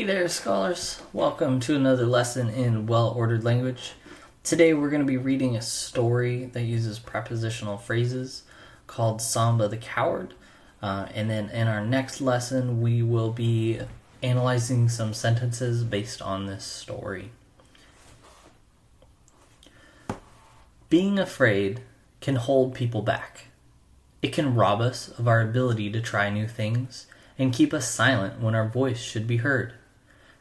there, scholars. Welcome to another lesson in well-ordered language. Today we're going to be reading a story that uses prepositional phrases called Samba the Coward. And then in our next lesson, we will be analyzing some sentences based on this story. Being afraid can hold people back. It can rob us of our ability to try new things and keep us silent when our voice should be heard.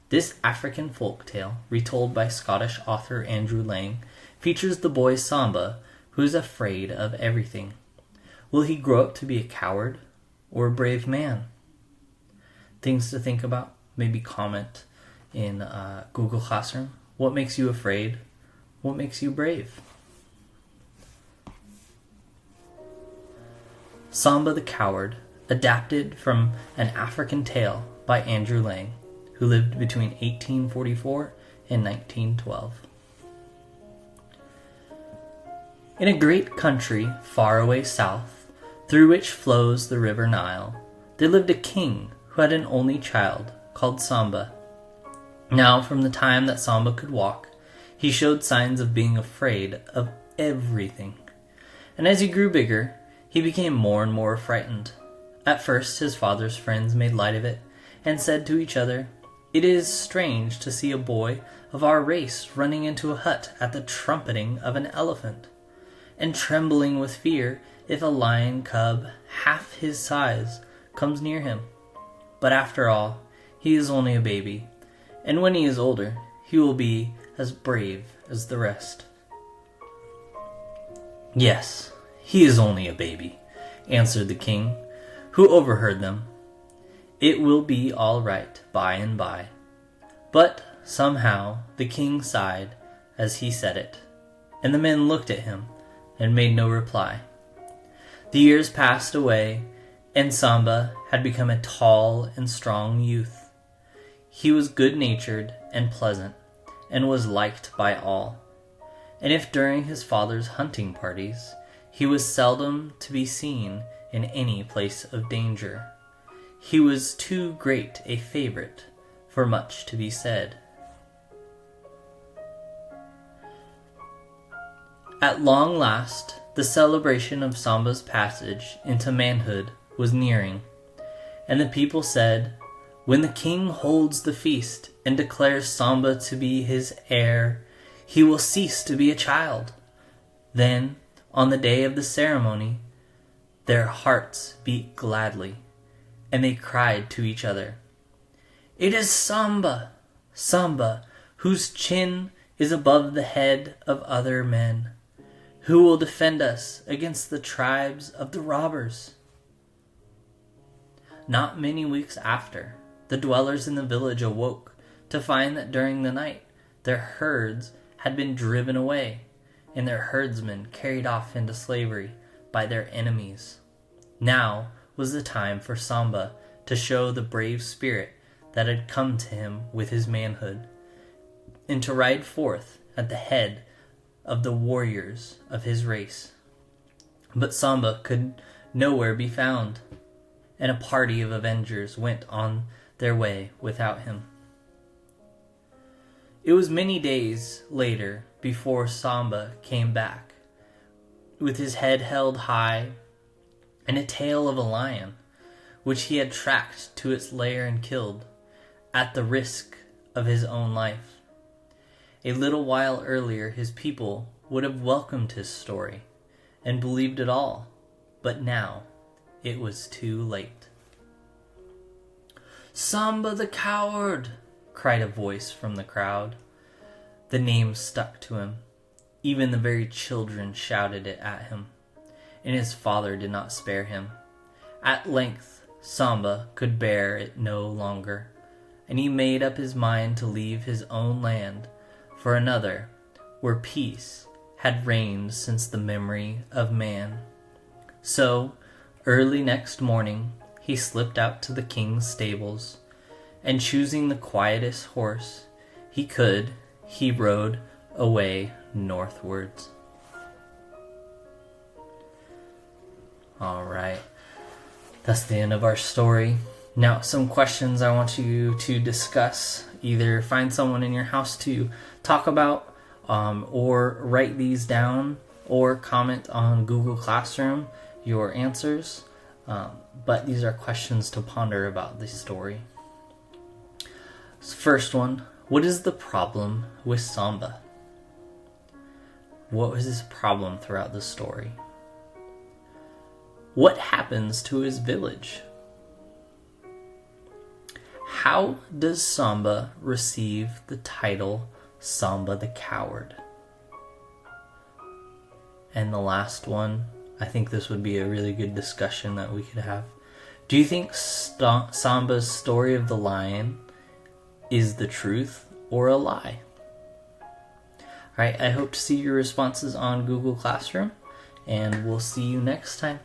This African folktale, retold by Scottish author Andrew Lang, features the boy Samba, who is afraid of everything. Will he grow up to be a coward or a brave man? Things to think about. Maybe comment in Google Classroom. What makes you afraid? What makes you brave? Samba the Coward, adapted from an African tale by Andrew Lang, who lived between 1844 and 1912. In a great country far away south, through which flows the river Nile, there lived a king who had an only child called Samba. Now, from the time that Samba could walk, he showed signs of being afraid of everything. And as he grew bigger, he became more and more frightened. At first, his father's friends made light of it and said to each other, "It is strange to see a boy of our race running into a hut at the trumpeting of an elephant, and trembling with fear if a lion cub half his size comes near him. But after all, he is only a baby, and when he is older, he will be as brave as the rest." "Yes, he is only a baby," answered the king, who overheard them. "It will be all right by and by." But somehow the king sighed as he said it, and the men looked at him and made no reply. The years passed away, and Samba had become a tall and strong youth. He was good-natured and pleasant, and was liked by all. And if during his father's hunting parties, he was seldom to be seen in any place of danger, he was too great a favorite for much to be said. At long last, the celebration of Samba's passage into manhood was nearing, and the people said, "When the king holds the feast and declares Samba to be his heir, he will cease to be a child." Then, on the day of the ceremony, their hearts beat gladly, and they cried to each other, "It is Samba, Samba, whose chin is above the head of other men, who will defend us against the tribes of the robbers." Not many weeks after, the dwellers in the village awoke to find that during the night their herds had been driven away, and their herdsmen carried off into slavery by their enemies. Now was the time for Samba to show the brave spirit that had come to him with his manhood, and to ride forth at the head of the warriors of his race. But Samba could nowhere be found, and a party of avengers went on their way without him. It was many days later before Samba came back, with his head held high and a tail of a lion, which he had tracked to its lair and killed, at the risk of his own life. A little while earlier his people would have welcomed his story and believed it all, but now it was too late. "Samba the Coward!" cried a voice from the crowd. The name stuck to him. Even the very children shouted it at him, and his father did not spare him. At length, Samba could bear it no longer, and he made up his mind to leave his own land for another where peace had reigned since the memory of man. So, early next morning, he slipped out to the king's stables, and choosing the quietest horse he could, he rode away northwards. Alright, that's the end of our story. Now, some questions I want you to discuss. Either find someone in your house to talk about, or write these down, or comment on Google Classroom your answers. But these are questions to ponder about this story. First one, what is the problem with Samba? What was his problem throughout the story? What happens to his village? How does Samba receive the title Samba the Coward? And the last one, I think this would be a really good discussion that we could have. Do you think Samba's story of the lion is the truth or a lie? Alright, I hope to see your responses on Google Classroom, and we'll see you next time.